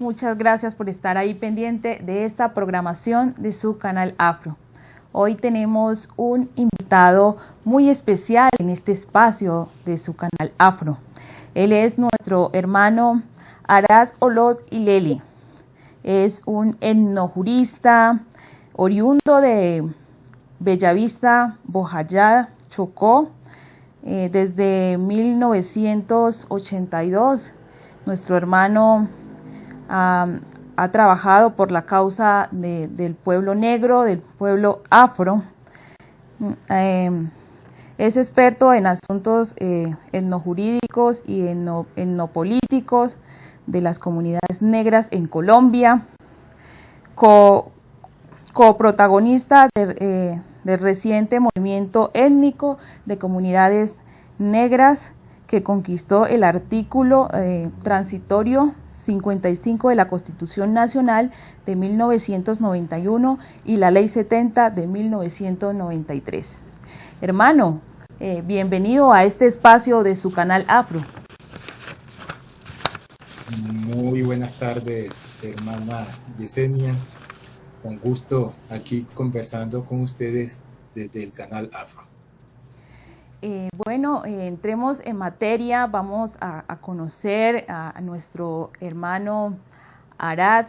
Muchas gracias por estar ahí pendiente de esta programación de su canal Afro. Hoy tenemos un invitado muy especial en este espacio de su canal Afro. Él es nuestro hermano Arad Olot Hileli. Es un etnojurista oriundo de Bellavista, Bojayá, Chocó. Desde 1982, nuestro hermano ha trabajado por la causa del pueblo negro, del pueblo afro. Es experto en asuntos etnojurídicos y etnopolíticos de las comunidades negras en Colombia. Coprotagonista del reciente movimiento étnico de comunidades negras que conquistó el artículo transitorio 55 de la Constitución Nacional de 1991 y la Ley 70 de 1993. Hermano, bienvenido a este espacio de su canal Afro. Muy buenas tardes, hermana Yesenia. Con gusto aquí conversando con ustedes desde el canal Afro. Entremos en materia. Vamos a conocer a nuestro hermano Arad.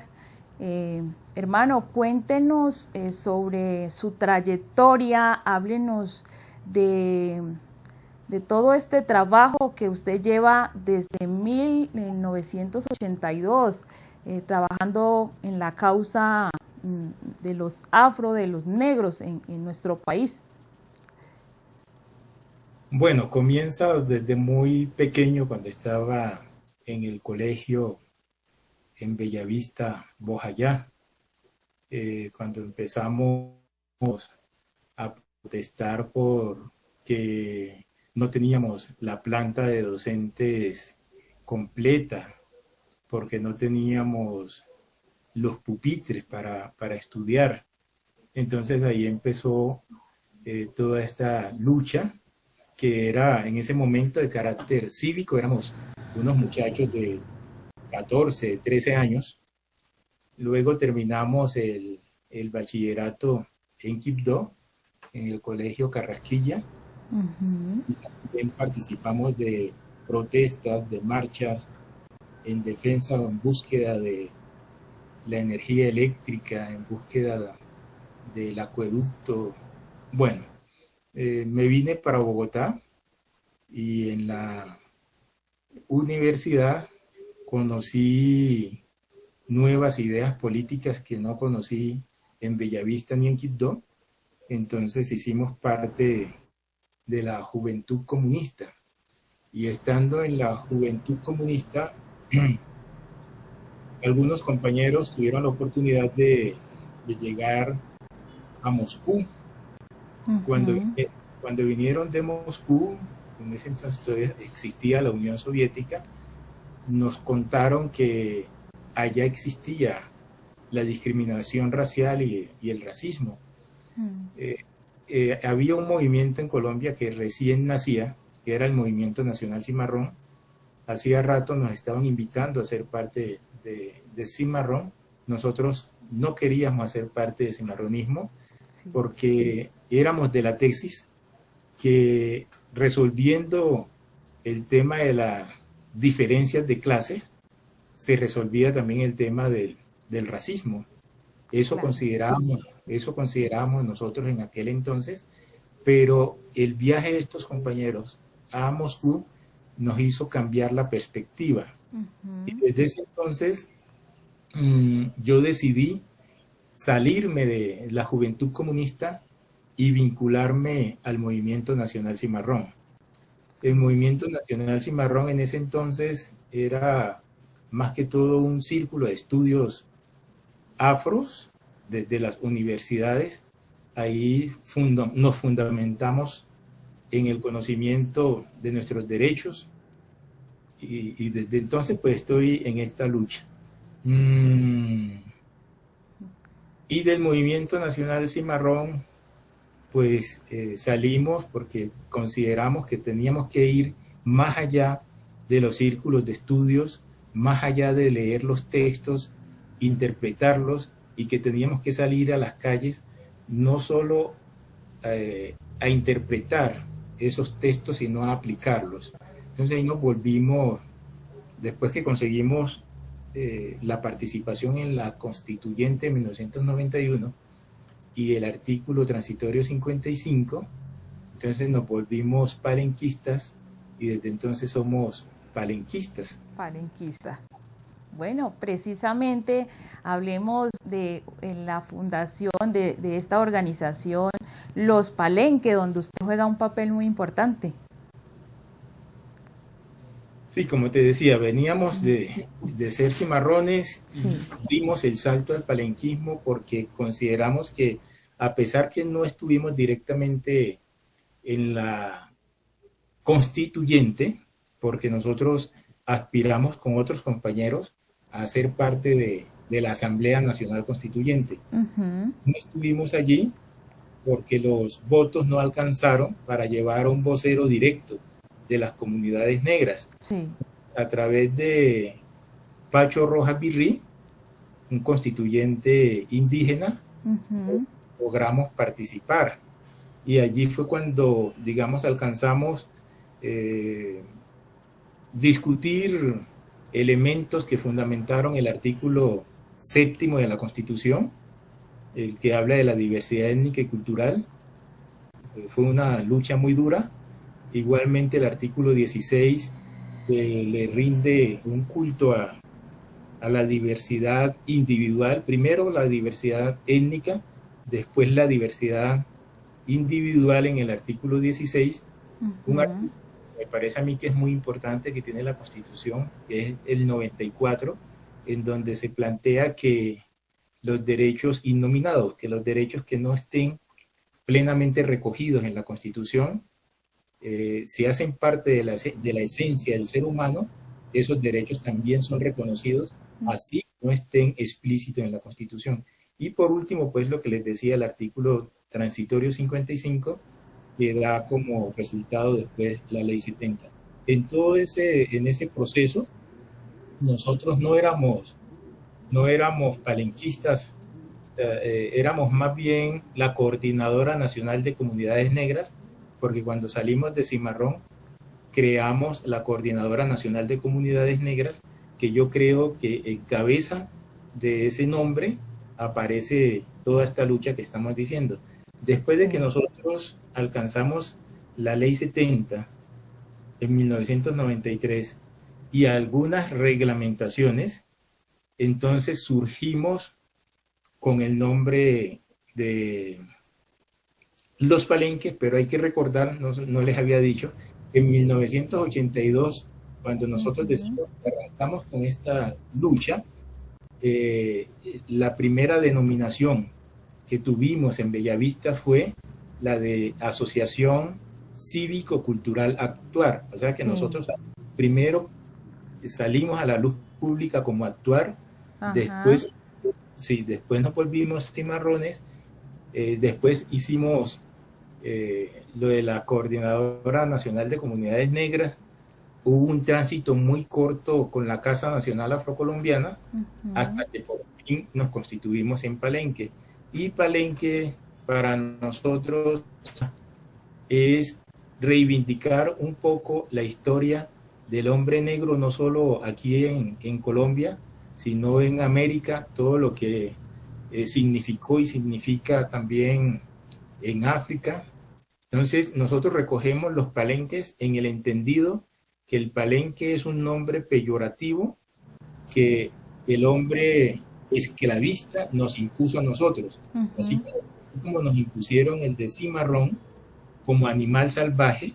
Hermano, cuéntenos sobre su trayectoria, háblenos de todo este trabajo que usted lleva desde 1982, trabajando en la causa de los afro, de los negros en nuestro país. Bueno, comienza desde muy pequeño, cuando estaba en el colegio en Bellavista, Bojayá, cuando empezamos a protestar por que no teníamos la planta de docentes completa, porque no teníamos los pupitres para estudiar. Entonces ahí empezó toda esta lucha, que era en ese momento de carácter cívico. Éramos unos muchachos de 14, 13 años. Luego terminamos el bachillerato en Quibdó, en el colegio Carrasquilla. Y también participamos de protestas, de marchas en defensa o en búsqueda de la energía eléctrica, en búsqueda del acueducto. Bueno, me vine para Bogotá y en la universidad conocí nuevas ideas políticas que no conocí en Bellavista ni en Quibdó. Entonces hicimos parte de la Juventud Comunista. Y estando en la Juventud Comunista, algunos compañeros tuvieron la oportunidad de llegar a Moscú. Cuando vinieron de Moscú, en ese entonces todavía existía la Unión Soviética, nos contaron que allá existía la discriminación racial y el racismo. Había un movimiento en Colombia que recién nacía, que era el Movimiento Nacional Cimarrón. Hacía rato nos estaban invitando a ser parte de Cimarrón. Nosotros no queríamos hacer parte de cimarronismo, porque éramos de la tesis que, resolviendo el tema de las diferencias de clases, se resolvía también el tema del racismo. Eso considerábamos nosotros en aquel entonces, pero el viaje de estos compañeros a Moscú nos hizo cambiar la perspectiva. Y desde ese entonces yo decidí salirme de la Juventud Comunista y vincularme al Movimiento Nacional Cimarrón. El Movimiento Nacional Cimarrón en ese entonces era más que todo un círculo de estudios afros desde las universidades. Ahí nos fundamentamos en el conocimiento de nuestros derechos, y desde entonces pues estoy en esta lucha. Y del Movimiento Nacional Cimarrón pues salimos porque consideramos que teníamos que ir más allá de los círculos de estudios más allá de leer los textos, interpretarlos, y que teníamos que salir a las calles no solo a interpretar esos textos, sino a aplicarlos. Entonces ahí nos volvimos, después que conseguimos la participación en la Constituyente de 1991 y el artículo transitorio 55, entonces nos volvimos palenquistas y desde entonces somos palenquistas. Palenquista. Bueno, precisamente hablemos de en la fundación de esta organización, Los Palenque, donde usted juega un papel muy importante. Sí, como te decía, veníamos de ser cimarrones Sí. y dimos el salto al palenquismo porque consideramos que, a pesar que no estuvimos directamente en la constituyente, porque nosotros aspiramos con otros compañeros a ser parte de la Asamblea Nacional Constituyente. Ujú. No estuvimos allí porque los votos no alcanzaron para llevar a un vocero directo de las comunidades negras. Sí. A través de Pacho Rojas Virrí, un constituyente indígena, Ujú. logramos participar. Y allí fue cuando, digamos, alcanzamos eh, discutir elementos que fundamentaron el artículo 7º de la Constitución, el que habla de la diversidad étnica y cultural. Fue una lucha muy dura. Igualmente el artículo 16 le rinde un culto a la diversidad individual, primero la diversidad étnica, después la diversidad individual en el artículo 16, un Ujú. artículo que me parece a mí que es muy importante que tiene la Constitución, que es el 94, en donde se plantea que los derechos innominados, que los derechos que no estén plenamente recogidos en la Constitución, si hacen parte de la esencia del ser humano, esos derechos también son reconocidos, así no estén explícitos en la Constitución. Y por último, pues lo que les decía, el artículo transitorio 55, que da como resultado después la ley 70. En ese proceso, nosotros no éramos palenquistas, éramos más bien la Coordinadora Nacional de Comunidades Negras, porque cuando salimos de Cimarrón, creamos la Coordinadora Nacional de Comunidades Negras, que yo creo que en cabeza de ese nombre aparece toda esta lucha que estamos diciendo. Después de que Sí. nosotros alcanzamos la Ley 70 en 1993 y algunas reglamentaciones, entonces surgimos con el nombre de Los Palenques, pero hay que recordar, no les había dicho, en 1982, cuando nosotros Ujú. decimos que arrancamos con esta lucha, eh, la primera denominación que tuvimos en Bellavista fue la de Asociación Cívico-Cultural Actuar. O sea que Sí. nosotros primero salimos a la luz pública como Actuar, Ajá. después, sí, después nos volvimos cimarrones, después hicimos lo de la Coordinadora Nacional de Comunidades Negras. Hubo un tránsito muy corto con la Casa Nacional Afrocolombiana hasta Ujú. que por fin nos constituimos en Palenque. Y Palenque para nosotros es reivindicar un poco la historia del hombre negro, no solo aquí en Colombia, sino en América, todo lo que significó y significa también en África. Entonces, nosotros recogemos los palenques en el entendido que el palenque es un nombre peyorativo que el hombre esclavista nos impuso a nosotros. Ujú. Así como nos impusieron el de cimarrón como animal salvaje,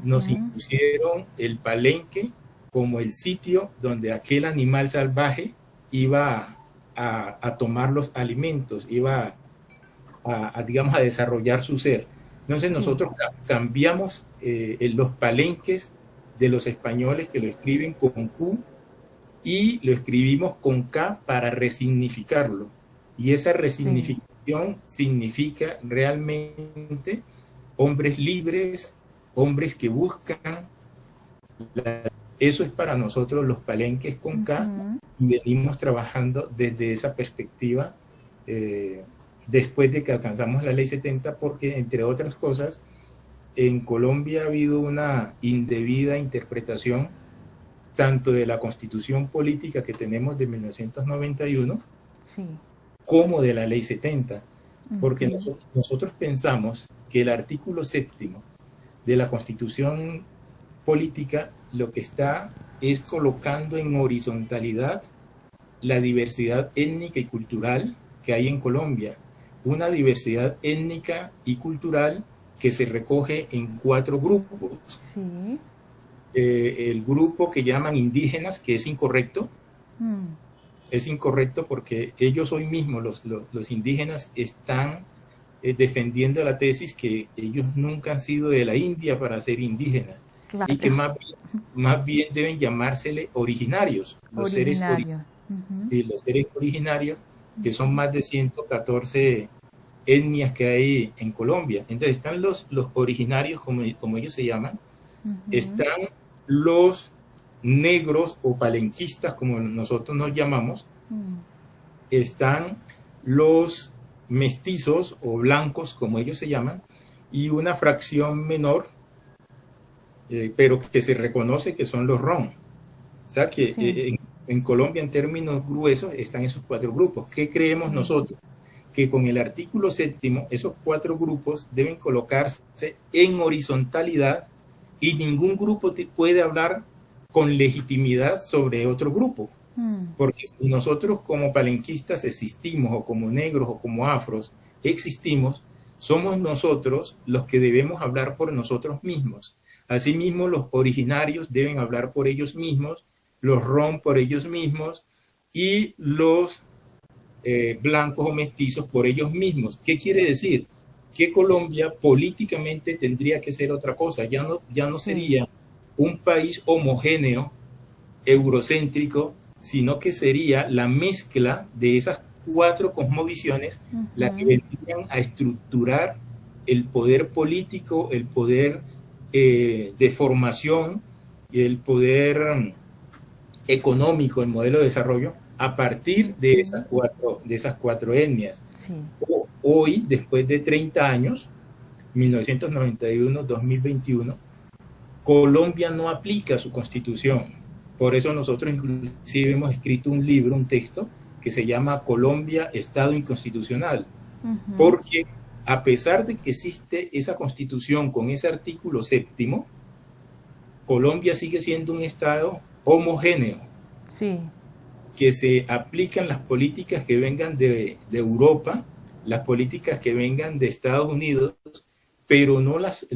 nos Ujú. impusieron el palenque como el sitio donde aquel animal salvaje iba a tomar los alimentos, iba digamos, a desarrollar su ser. Entonces Sí. nosotros cambiamos los palenques de los españoles que lo escriben con Q y lo escribimos con K para resignificarlo. Y esa Sí. resignificación significa realmente hombres libres, hombres que buscan la Eso es para nosotros los palenques con K, y venimos trabajando desde esa perspectiva después de que alcanzamos la ley 70, porque entre otras cosas, en Colombia ha habido una indebida interpretación tanto de la constitución política que tenemos de 1991, sí, como de la ley 70, porque nosotros pensamos que el artículo 7º de la constitución política lo que está es colocando en horizontalidad la diversidad étnica y cultural que hay en Colombia, una diversidad étnica y cultural que se recoge en 4 grupos. Sí. El grupo que llaman indígenas, que es incorrecto. Es incorrecto porque ellos hoy mismos, los indígenas, están defendiendo la tesis que ellos nunca han sido de la India para ser indígenas. Claro. Y que más bien deben llamársele originarios. Los seres originarios, que son más de 114 etnias que hay en Colombia. Entonces están los originarios, como ellos se llaman, están los negros o palenquistas, como nosotros nos llamamos, están los mestizos o blancos, como ellos se llaman, y una fracción menor, pero que se reconoce que son los ron. O sea que sí, en Colombia, en términos gruesos, están esos 4 grupos. ¿Qué creemos nosotros? Que con el artículo 7º, esos 4 grupos deben colocarse en horizontalidad y ningún grupo puede hablar con legitimidad sobre otro grupo. Porque si nosotros como palenquistas existimos, o como negros, o como afros existimos, somos nosotros los que debemos hablar por nosotros mismos. Asimismo, los originarios deben hablar por ellos mismos, los ron por ellos mismos, y los blancos o mestizos por ellos mismos. ¿Qué quiere decir? Que Colombia políticamente tendría que ser otra cosa. Ya no sería un país homogéneo, eurocéntrico, sino que sería la mezcla de esas 4 cosmovisiones la que vendrían a estructurar el poder político, el poder de formación, el poder económico, el modelo de desarrollo, a partir de esas cuatro etnias. Sí. Hoy, después de 30 años, 1991-2021, Colombia no aplica su constitución. Por eso nosotros inclusive hemos escrito un libro, un texto, que se llama Colombia, Estado Inconstitucional. Porque a pesar de que existe esa constitución con ese artículo 7º, Colombia sigue siendo un Estado homogéneo. Sí. Que se aplican las políticas que vengan de Europa, las políticas que vengan de Estados Unidos, pero no las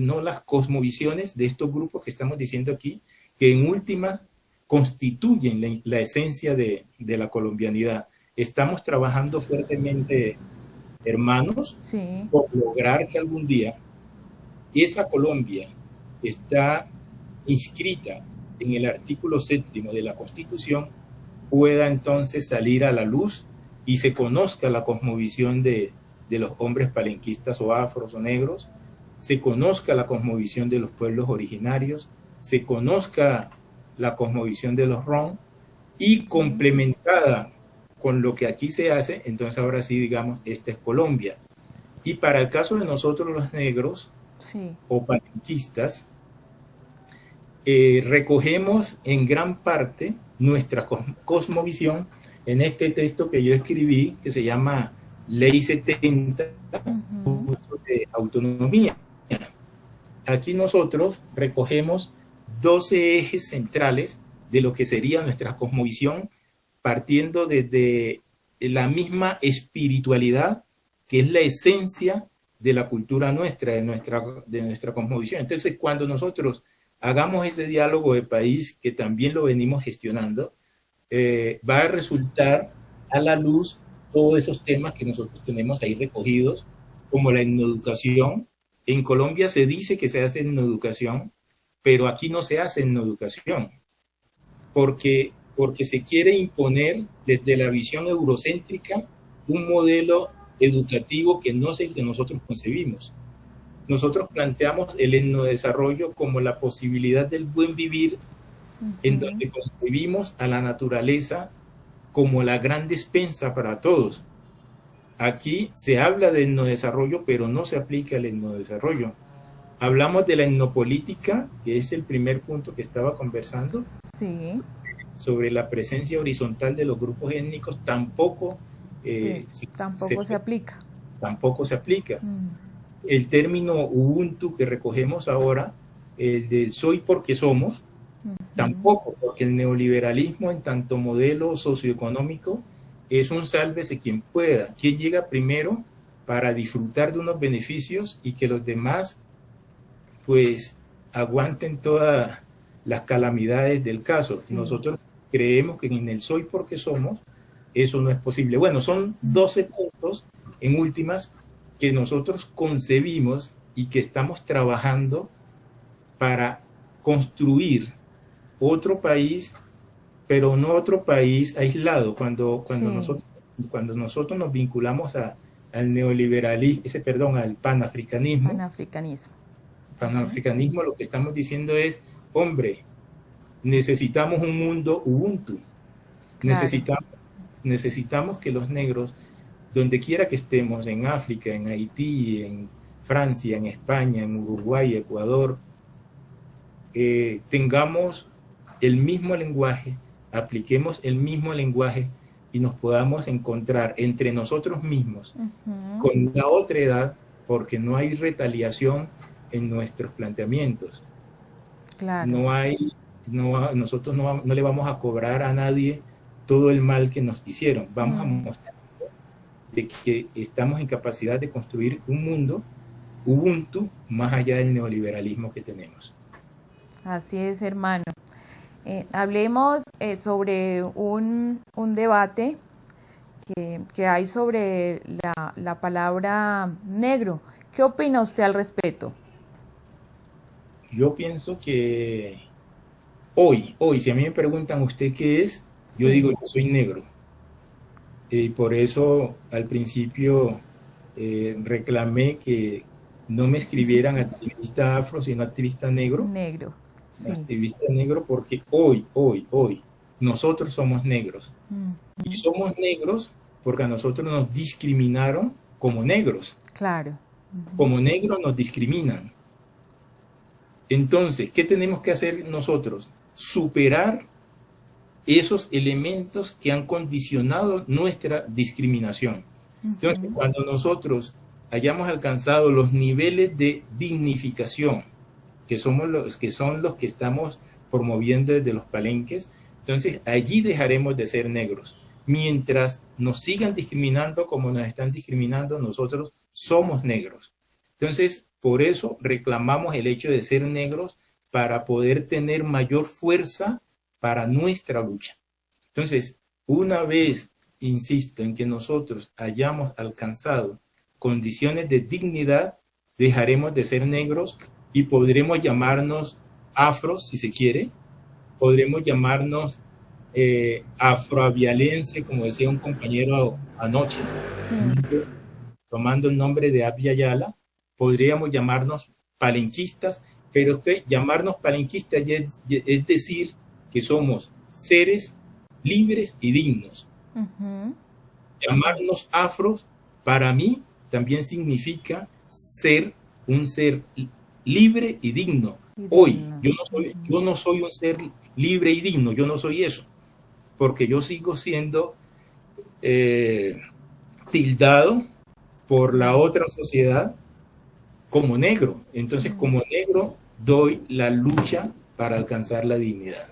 cosmovisiones de estos grupos que estamos diciendo aquí, que en última constituyen la esencia de la colombianidad. Estamos trabajando fuertemente, hermanos, sí, por lograr que algún día esa Colombia está inscrita en el artículo 7º de la Constitución pueda entonces salir a la luz y se conozca la cosmovisión de los hombres palenquistas o afros o negros, se conozca la cosmovisión de los pueblos originarios, se conozca la cosmovisión de los ron, y complementada con lo que aquí se hace, entonces ahora sí digamos, esta es Colombia. Y para el caso de nosotros los negros, sí, o palenquistas, recogemos en gran parte nuestra cosmovisión en este texto que yo escribí, que se llama Ley 70, de autonomía. Aquí nosotros recogemos 12 ejes centrales de lo que sería nuestra cosmovisión, partiendo desde la misma espiritualidad, que es la esencia de la cultura nuestra, de nuestra cosmovisión. Entonces, cuando nosotros hagamos ese diálogo de país, que también lo venimos gestionando, va a resultar a la luz todos esos temas que nosotros tenemos ahí recogidos, como la etnoeducación. En Colombia se dice que se hace etnoeducación, pero aquí no se hace etnoeducación, porque se quiere imponer desde la visión eurocéntrica un modelo educativo que no es el que nosotros concebimos. Nosotros planteamos el etnodesarrollo como la posibilidad del buen vivir en donde concebimos a la naturaleza como la gran despensa para todos. Aquí se habla de etnodesarrollo, pero no se aplica el etnodesarrollo. Hablamos de la etnopolítica, que es el primer punto que estaba conversando, Sí, sobre la presencia horizontal de los grupos étnicos, tampoco, sí, se, tampoco se aplica. tampoco se aplica. Mm, El término Ubuntu que recogemos ahora, el del soy porque somos, tampoco, porque el neoliberalismo en tanto modelo socioeconómico es un sálvese quien pueda, quien llega primero para disfrutar de unos beneficios y que los demás pues aguanten todas las calamidades del caso. sí, Nosotros creemos que en el soy porque somos eso no es posible. Bueno, son 12 puntos en últimas que nosotros concebimos y que estamos trabajando para construir otro país, pero no otro país aislado. sí, Cuando nosotros nos vinculamos al neoliberalismo, al panafricanismo, panafricanismo. lo que estamos diciendo es, hombre, necesitamos un mundo Ubuntu, Claro, necesitamos, necesitamos que los negros, donde quiera que estemos, en África, en Haití, en Francia, en España, en Uruguay, Ecuador, tengamos el mismo lenguaje, apliquemos el mismo lenguaje y nos podamos encontrar entre nosotros mismos con la otra edad, porque no hay retaliación en nuestros planteamientos. claro. No hay, nosotros no le vamos a cobrar a nadie todo el mal que nos hicieron. Vamos a mostrar de que estamos en capacidad de construir un mundo Ubuntu más allá del neoliberalismo que tenemos. Así es, hermano. Hablemos sobre un debate que hay sobre la palabra negro. ¿Qué opina usted al respecto? Yo pienso que si a mí me preguntan usted qué es, yo Sí, digo yo soy negro. Y por eso al principio reclamé que no me escribieran activista afro, sino negro. Sí. activista negro, porque hoy, nosotros somos negros. Y somos negros porque a nosotros nos discriminaron como negros. Claro. Como negros nos discriminan. Entonces, ¿qué tenemos que hacer nosotros? Superar esos elementos que han condicionado nuestra discriminación. Entonces, cuando nosotros hayamos alcanzado los niveles de dignificación, que son los que estamos promoviendo desde los palenques, entonces allí dejaremos de ser negros. Mientras nos sigan discriminando como nos están discriminando, nosotros somos negros. Entonces, por eso reclamamos el hecho de ser negros para poder tener mayor fuerza para nuestra lucha. Entonces, una vez, insisto, en que nosotros hayamos alcanzado condiciones de dignidad, dejaremos de ser negros y podremos llamarnos afros, si se quiere, podremos llamarnos afroavialense, como decía un compañero anoche, Sí. tomando el nombre de Abya Yala, podríamos llamarnos palenquistas, pero que llamarnos palenquistas es decir que somos seres libres y dignos. Llamarnos afros, para mí, también significa ser un ser libre y digno. Y Hoy, digno. yo no soy un ser libre y digno, yo no soy eso, porque yo sigo siendo tildado por la otra sociedad como negro. Entonces, como negro, doy la lucha para alcanzar la dignidad.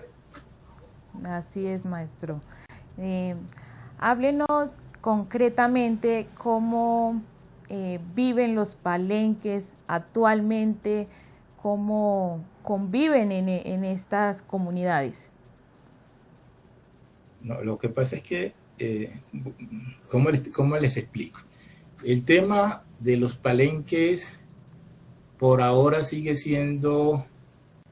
Así es, maestro. Eh, Háblenos concretamente cómo viven los palenques actualmente, cómo conviven en estas comunidades. No, lo que pasa es que, ¿cómo les explico? El tema de los palenques por ahora sigue siendo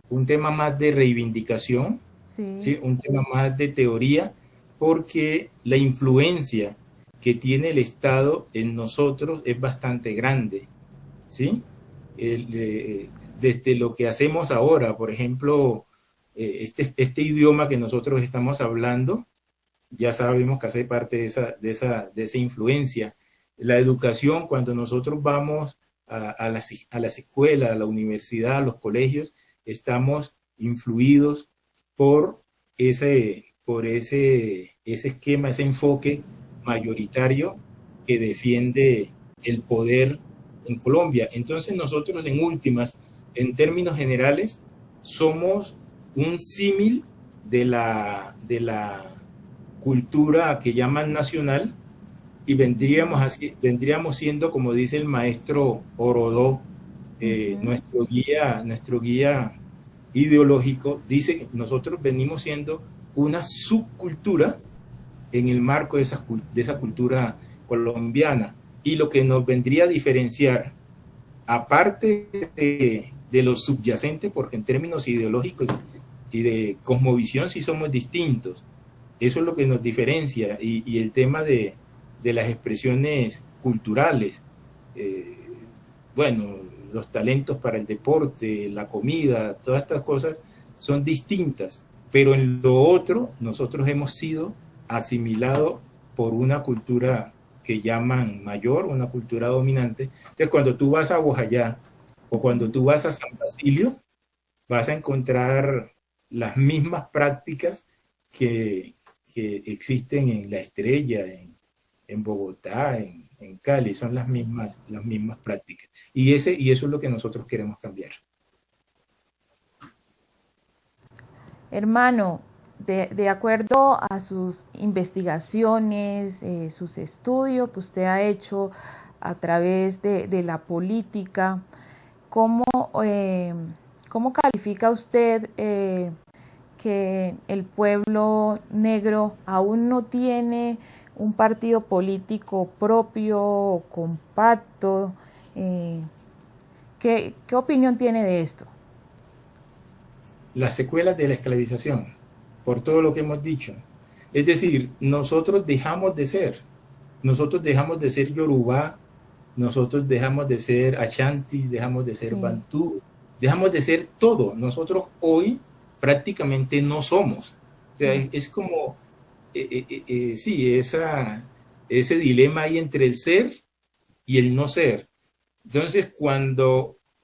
un tema más de reivindicación, Sí, ¿sí? Un tema más de teoría, porque la influencia que tiene el Estado en nosotros es bastante grande, ¿sí? Desde lo que hacemos ahora, por ejemplo, este idioma que nosotros estamos hablando, ya sabemos que hace parte de esa influencia. La educación, cuando nosotros vamos a las escuelas, a la universidad, a los colegios, estamos influidos por ese esquema, ese enfoque mayoritario que defiende el poder en Colombia. Entonces nosotros en últimas, en términos generales, somos un símil de la cultura que llaman nacional y vendríamos siendo, como dice el maestro Orodó, nuestro guía ideológico, dice que nosotros venimos siendo una subcultura en el marco de esa cultura colombiana. Y lo que nos vendría a diferenciar, aparte de lo subyacente, porque en términos ideológicos y de cosmovisión sí somos distintos, eso es lo que nos diferencia. Y el tema de las expresiones culturales, bueno, los talentos para el deporte, la comida, todas estas cosas son distintas, pero en lo otro nosotros hemos sido asimilados por una cultura que llaman mayor, una cultura dominante. Entonces, cuando tú vas a Bojayá o cuando tú vas a San Basilio, vas a encontrar las mismas prácticas que existen en La Estrella, en Bogotá, en Cali, son las mismas prácticas. Y eso es lo que nosotros queremos cambiar. Hermano, de acuerdo a sus investigaciones, sus estudios que usted ha hecho a través de la política, ¿cómo califica usted que el pueblo negro aún no tiene un partido político propio, compacto? ¿Qué opinión tiene de esto? Las secuelas de la esclavización, por todo lo que hemos dicho. Es decir, nosotros dejamos de ser Yorubá, nosotros dejamos de ser Ashanti, dejamos de ser Bantú, dejamos de ser todo. Nosotros hoy prácticamente no somos. O sea, es como, sí, ese dilema ahí entre el ser y el no ser. Entonces,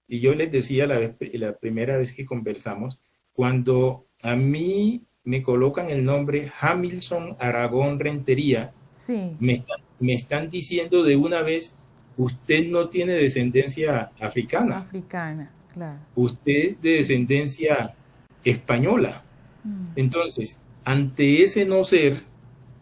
y yo les decía la primera vez que conversamos, cuando a mí me colocan el nombre Hamilton Aragón Rentería, me están diciendo de una vez, usted no tiene descendencia africana. Africana, claro. Usted es de descendencia española. Entonces, ante ese no ser,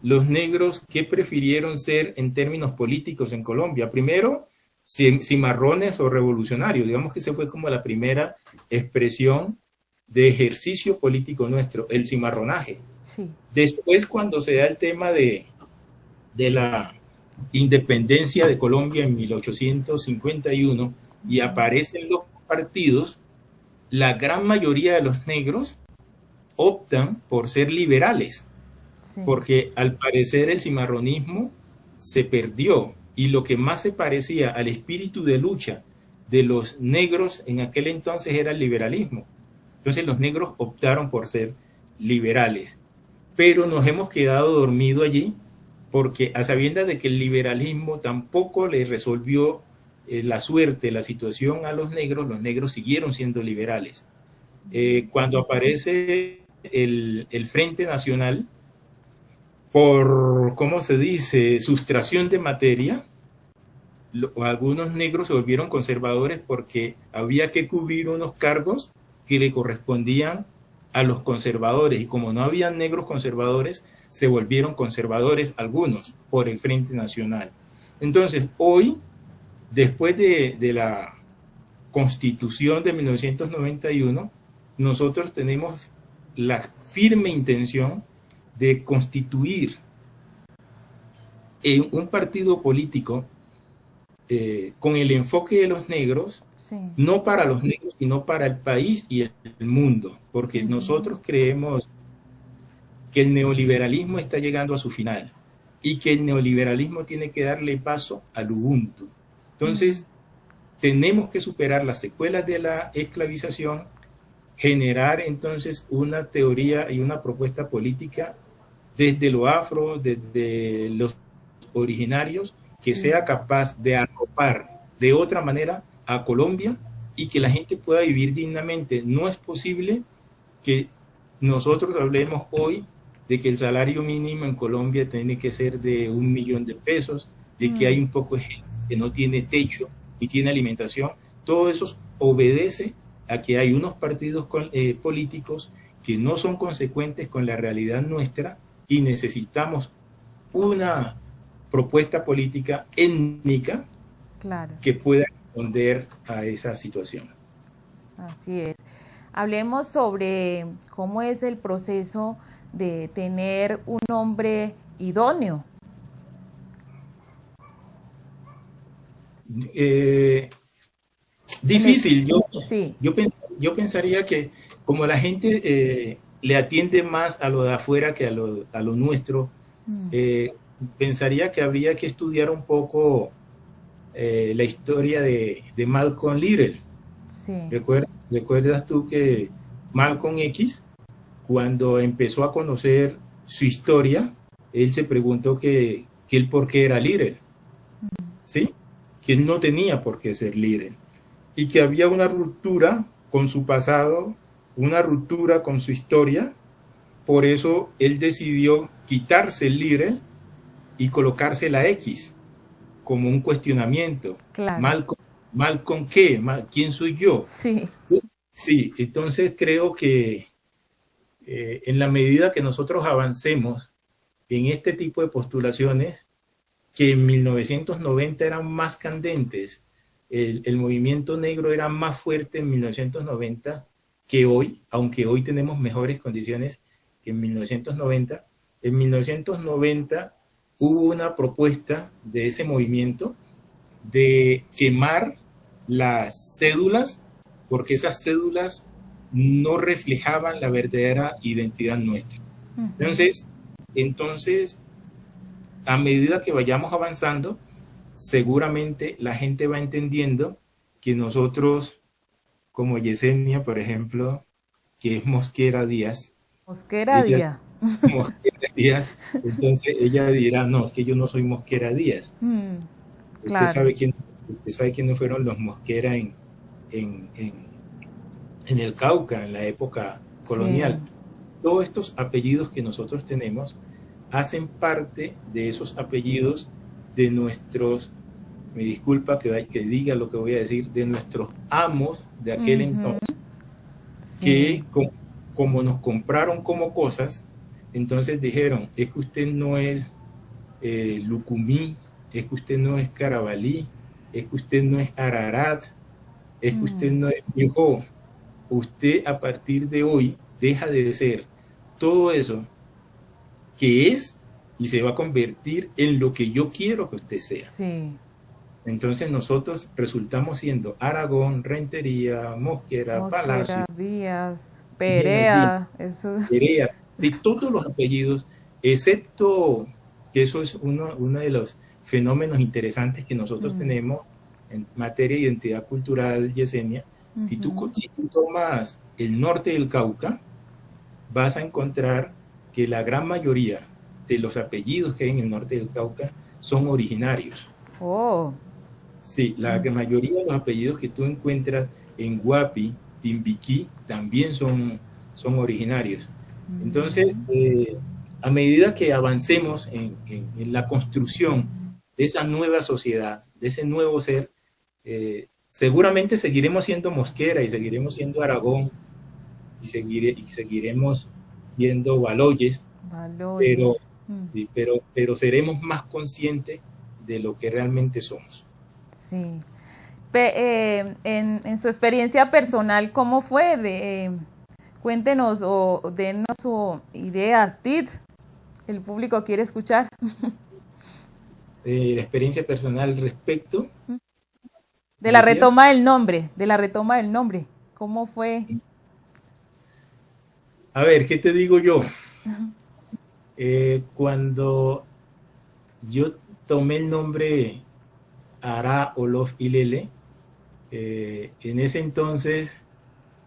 los negros, ¿qué prefirieron ser en términos políticos en Colombia? Primero, cimarrones o revolucionarios. Digamos que esa fue como la primera expresión de ejercicio político nuestro, el cimarronaje. Sí. Después, cuando se da el tema de la independencia de Colombia en 1851 y aparecen los partidos, la gran mayoría de los negros optan por ser liberales, porque al parecer el cimarronismo se perdió y lo que más se parecía al espíritu de lucha de los negros en aquel entonces era el liberalismo. Entonces los negros optaron por ser liberales, pero nos hemos quedado dormidos allí porque a sabiendas de que el liberalismo tampoco le resolvió la suerte, la situación a los negros siguieron siendo liberales. Cuando aparece el Frente Nacional, por, ¿cómo se dice?, sustracción de materia, algunos negros se volvieron conservadores porque había que cubrir unos cargos que le correspondían a los conservadores, y como no había negros conservadores, se volvieron conservadores algunos por el Frente Nacional. Entonces, hoy, después de la Constitución de 1991, nosotros tenemos la firme intención de constituir un partido político con el enfoque de los negros, no para los negros, sino para el país y el mundo, porque nosotros creemos que el neoliberalismo está llegando a su final y que el neoliberalismo tiene que darle paso al Ubuntu. Entonces, tenemos que superar las secuelas de la esclavización generar entonces una teoría y una propuesta política desde lo afro, desde los originarios, que Sí. sea capaz de arropar de otra manera a Colombia y que la gente pueda vivir dignamente. No es posible que nosotros hablemos hoy de que el salario mínimo en Colombia tiene que ser de 1 millón de pesos, de que hay un poco de gente que no tiene techo y tiene alimentación. Todo eso obedece a que hay unos partidos políticos que no son consecuentes con la realidad nuestra y necesitamos una propuesta política étnica Claro, que pueda responder a esa situación. así es. Hablemos sobre cómo es el proceso de tener un nombre idóneo. Eh, En el, Difícil, sí. yo pensaría que como la gente le atiende más a lo de afuera que a lo nuestro, Mm, eh, pensaría que habría que estudiar un poco la historia de Malcolm Little. sí. ¿Recuerdas tú que Malcolm X, cuando empezó a conocer su historia, él se preguntó que él por qué era Little, ¿sí? Que él no tenía por qué ser Little y que había una ruptura con su pasado, una ruptura con su historia. Por eso él decidió quitarse el Little y colocarse la X como un cuestionamiento. Claro. ¿Malcolm, Malcolm qué? ¿Quién soy yo? Sí. Sí, entonces creo que en la medida que nosotros avancemos en este tipo de postulaciones, que en 1990 eran más candentes, el movimiento negro era más fuerte en 1990 que hoy, aunque hoy tenemos mejores condiciones que en 1990. En 1990 hubo una propuesta de ese movimiento de quemar las cédulas porque esas cédulas no reflejaban la verdadera identidad nuestra. Ujú. Entonces, a medida que vayamos avanzando, seguramente la gente va entendiendo que nosotros, como Yesenia, por ejemplo, que es Mosquera Díaz, Mosquera ella Díaz. Mosquera Díaz, entonces ella dirá, no, es que yo no soy Mosquera Díaz. Mm, Usted claro. sabe quién, usted sabe quiénes fueron los Mosquera en, en, en el Cauca, en la época Sí. colonial. Todos estos apellidos que nosotros tenemos hacen parte de esos apellidos de nuestros, me disculpa que diga lo que voy a decir, de nuestros amos de aquel Ujú. entonces, Sí. que como nos compraron como cosas, entonces dijeron, es que usted no es Lucumí, es que usted no es Carabalí, es que usted no es Ararat, es que usted Mm, no es Viejo. Usted a partir de hoy deja de ser todo eso que es y se va a convertir en lo que yo quiero que usted sea. sí. Entonces nosotros resultamos siendo Aragón, Rentería, Mosquera, Mosquera Palacio, Díaz. Jiménez Díaz, Perea. Eso. Perea, de todos los apellidos, excepto que eso es uno de los fenómenos interesantes que nosotros Mm, tenemos en materia de identidad cultural, Yesenia. ujú. Si tú tomas el norte del Cauca, vas a encontrar que la gran mayoría de los apellidos que hay en el norte del Cauca son originarios. Oh. Sí, la mayoría de los apellidos que tú encuentras en Guapi, Timbiquí, también son originarios. Entonces, Mm, a medida que avancemos en la construcción de esa nueva sociedad, de ese nuevo ser, seguramente seguiremos siendo Mosquera y seguiremos siendo Aragón y seguiremos siendo Baloyes, pero, Baloyes. Mm, sí, pero seremos más conscientes de lo que realmente somos. sí. En su experiencia personal, ¿cómo fue? Cuéntenos o denos ideas, tips. El público quiere escuchar. La experiencia personal respecto, De ¿me la decías? retoma del nombre, de la retoma del nombre. ¿Cómo fue? A ver, ¿qué te digo yo? Cuando yo tomé el nombre Ara Olof Ilele, en ese entonces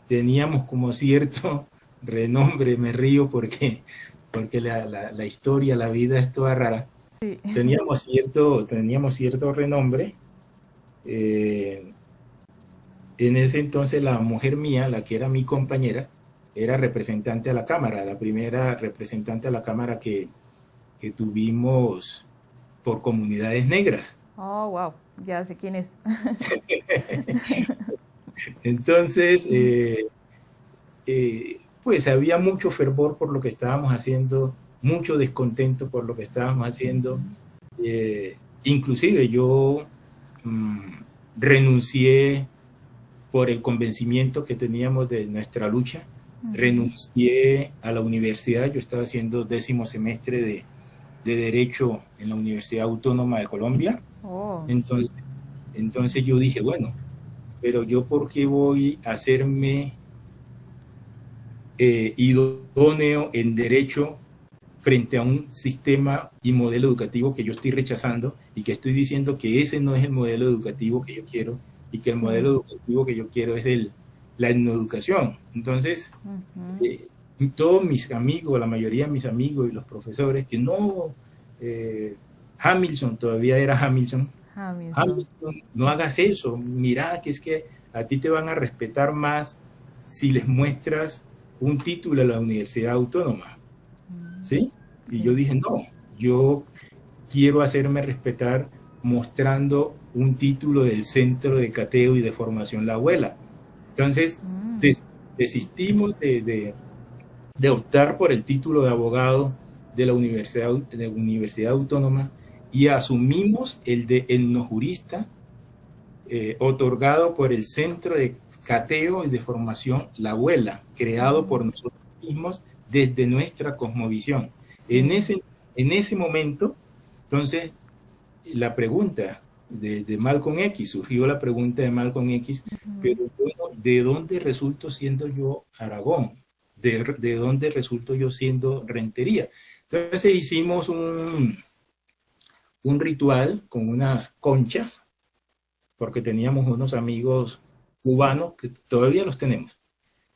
teníamos como cierto renombre, me río porque la historia, la vida es toda rara. Sí. Teníamos cierto renombre. Eh, en ese entonces la mujer mía, la que era mi compañera, era representante a la Cámara, la primera representante a la Cámara que tuvimos por comunidades negras. Oh, wow, ya sé quién es. Entonces, pues había mucho fervor por lo que estábamos haciendo, mucho descontento por lo que estábamos haciendo. Eh, Inclusive yo mmm, renuncié por el convencimiento que teníamos de nuestra lucha, renuncié a la universidad. Yo estaba haciendo 10º semestre de Derecho en la Universidad Autónoma de Colombia. Oh, Entonces, entonces yo dije, bueno, pero yo por qué voy a hacerme idóneo en derecho frente a un sistema y modelo educativo que yo estoy rechazando y que estoy diciendo que ese no es el modelo educativo que yo quiero y que el sí. modelo educativo que yo quiero es la etnoeducación. Entonces, todos mis amigos, la mayoría de mis amigos y los profesores, que no, Hamilton, todavía era Hamilton, Hamilton. Hamilton, no hagas eso, mira que es que a ti te van a respetar más si les muestras un título a la Universidad Autónoma, ¿sí? Y yo Sí. dije, no, yo quiero hacerme respetar mostrando un título del Centro de Cateo y de Formación La Abuela. Entonces, desistimos de optar por el título de abogado de la Universidad Autónoma y asumimos el de etnojurista otorgado por el Centro de Cateo y de Formación La Abuela, creado por nosotros mismos desde nuestra cosmovisión. Sí. En ese momento, entonces, la pregunta de Malcolm X, surgió la pregunta de Malcolm X, pero bueno, ¿de dónde resulto siendo yo Aragón? ¿De dónde resulto yo siendo Rentería? Entonces hicimos un ritual con unas conchas, porque teníamos unos amigos cubanos que todavía los tenemos.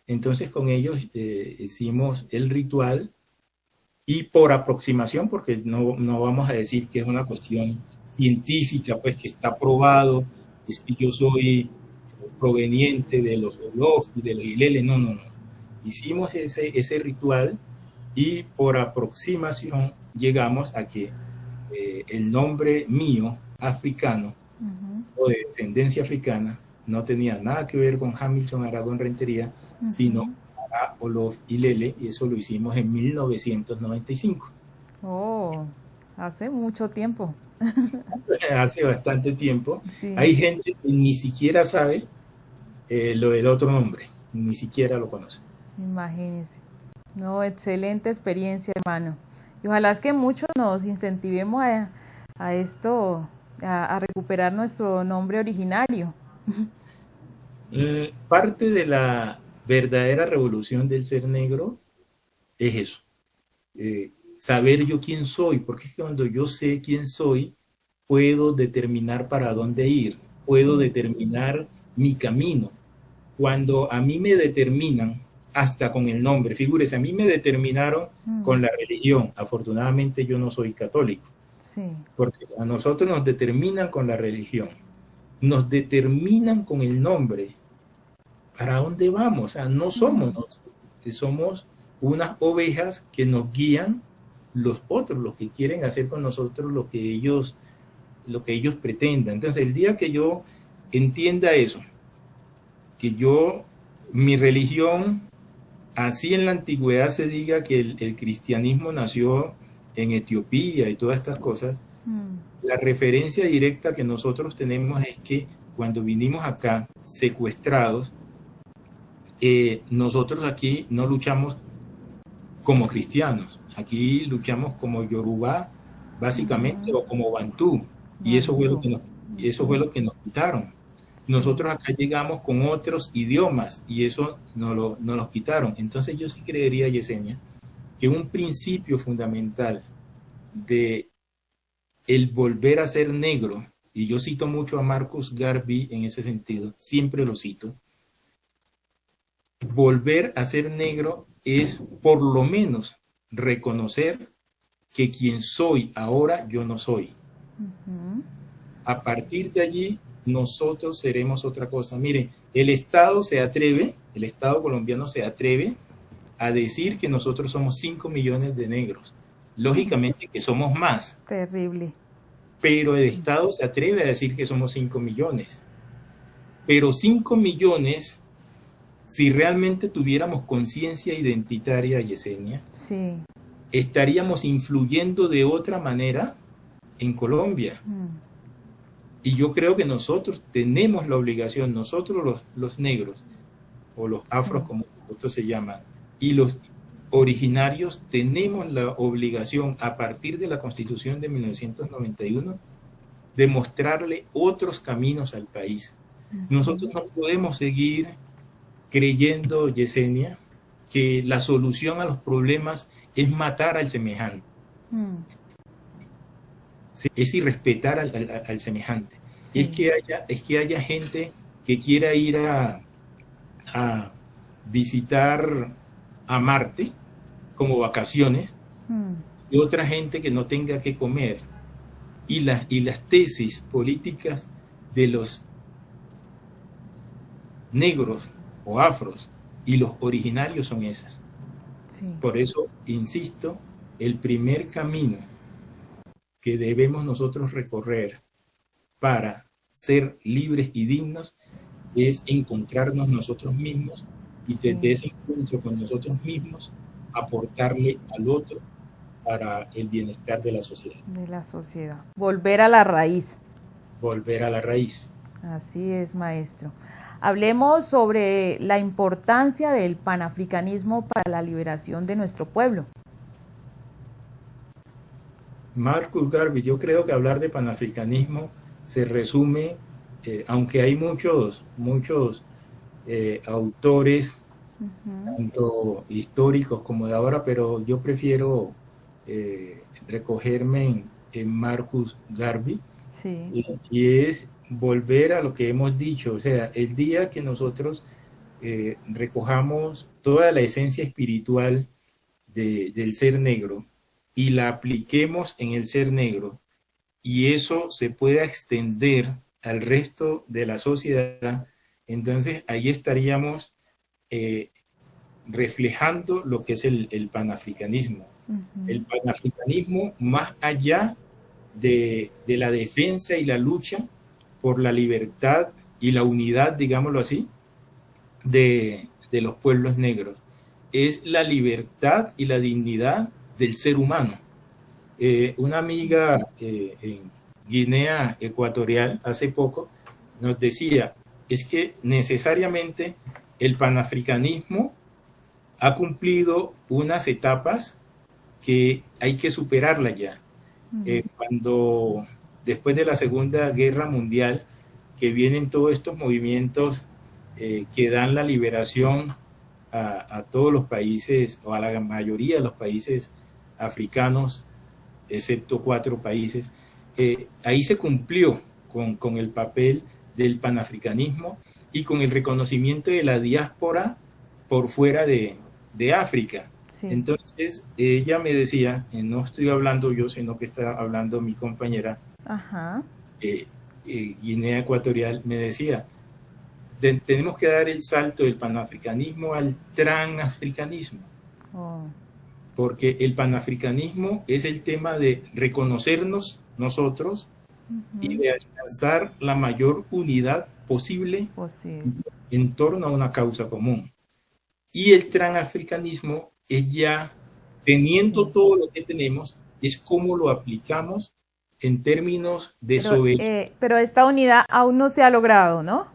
Entonces con ellos hicimos el ritual y por aproximación, porque no vamos a decir que es una cuestión científica, pues que está probado, es que yo soy proveniente de los Olof y de los Ilele, no. Hicimos ese ritual y por aproximación llegamos a que el nombre mío, africano, o de descendencia africana, no tenía nada que ver con Hamilton Aragón Rentería, sino a Olof Ilele, y eso lo hicimos en 1995. Oh, hace mucho tiempo. Hace bastante tiempo. Sí, Hay gente que ni siquiera sabe lo del otro nombre, ni siquiera lo conoce. imagínense. No, excelente experiencia, hermano. Y ojalá es que muchos nos incentivemos a esto, a recuperar nuestro nombre originario. Parte de la verdadera revolución del ser negro es eso, saber yo quién soy, porque es que cuando yo sé quién soy, puedo determinar para dónde ir, puedo Sí. determinar mi camino. Cuando a mí me determinan, hasta con el nombre, figúrese, a mí me determinaron con la religión. Afortunadamente yo no soy católico, Sí. porque a nosotros nos determinan con la religión, nos determinan con el nombre. ¿Para dónde vamos? O sea, no somos nosotros, somos unas ovejas que nos guían los otros, los que quieren hacer con nosotros lo que ellos pretendan. Entonces, el día que yo entienda eso, que mi religión, así en la antigüedad se diga que el cristianismo nació en Etiopía y todas estas cosas, la referencia directa que nosotros tenemos es que cuando vinimos acá secuestrados, nosotros aquí no luchamos como cristianos, aquí luchamos como Yoruba, básicamente, o como Bantú, y eso fue lo Bantú. que nos quitaron. Sí. Nosotros acá llegamos con otros idiomas y eso nos los quitaron. Entonces yo sí creería, Yesenia, que un principio fundamental de el volver a ser negro, y yo cito mucho a Marcus Garvey en ese sentido, siempre lo cito, volver a ser negro es por lo menos reconocer que quien soy ahora yo no soy. A partir de allí nosotros seremos otra cosa. Mire, el Estado colombiano se atreve a decir que nosotros somos 5 millones de negros. Lógicamente que somos más. Terrible. Pero el Estado se atreve a decir que somos 5 millones. Pero 5 millones, si realmente tuviéramos conciencia identitaria, Yesenia, Sí. estaríamos influyendo de otra manera en Colombia. Y yo creo que nosotros tenemos la obligación, nosotros los negros, o los afros como otros se llaman, y los originarios tenemos la obligación, a partir de la Constitución de 1991, de mostrarle otros caminos al país. Nosotros no podemos seguir creyendo, Yesenia, que la solución a los problemas es matar al semejante. Sí, es irrespetar al semejante. Sí. Es que haya gente que quiera ir a visitar a Marte como vacaciones y otra gente que no tenga que comer. Y las tesis políticas de los negros o afros y los originarios son esas. Sí. Por eso, insisto, el primer camino que debemos nosotros recorrer para ser libres y dignos es encontrarnos nosotros mismos y desde ese encuentro con nosotros mismos aportarle al otro para el bienestar de la sociedad. De la sociedad. Volver a la raíz. Volver a la raíz. Así es, maestro. Hablemos sobre la importancia del panafricanismo para la liberación de nuestro pueblo. Marcus Garvey, yo creo que hablar de panafricanismo se resume, aunque hay muchos autores, tanto históricos como de ahora, pero yo prefiero recogerme en Marcus Garvey. Sí. Y es volver a lo que hemos dicho, o sea, el día que nosotros recojamos toda la esencia espiritual del ser negro y la apliquemos en el ser negro, y eso se pueda extender al resto de la sociedad, entonces ahí estaríamos reflejando lo que es el panafricanismo. El panafricanismo, más allá de la defensa y la lucha por la libertad y la unidad, digámoslo así, de los pueblos negros, es la libertad y la dignidad del ser humano. Una amiga en Guinea Ecuatorial hace poco nos decía, es que necesariamente el panafricanismo ha cumplido unas etapas que hay que superarlas ya. Cuando después de la Segunda Guerra Mundial, que vienen todos estos movimientos que dan la liberación a todos los países, o a la mayoría de los países africanos, excepto 4 países, ahí se cumplió con el papel del panafricanismo y con el reconocimiento de la diáspora por fuera de África. Sí. Entonces, ella me decía, no estoy hablando yo, sino que está hablando mi compañera, Guinea Ecuatorial, me decía, tenemos que dar el salto del panafricanismo al transafricanismo. Porque el panafricanismo es el tema de reconocernos nosotros y de alcanzar la mayor unidad posible en torno a una causa común. Y el transafricanismo es ya, teniendo todo lo que tenemos, es cómo lo aplicamos en términos de soberanía. Pero esta unidad aún no se ha logrado, ¿no?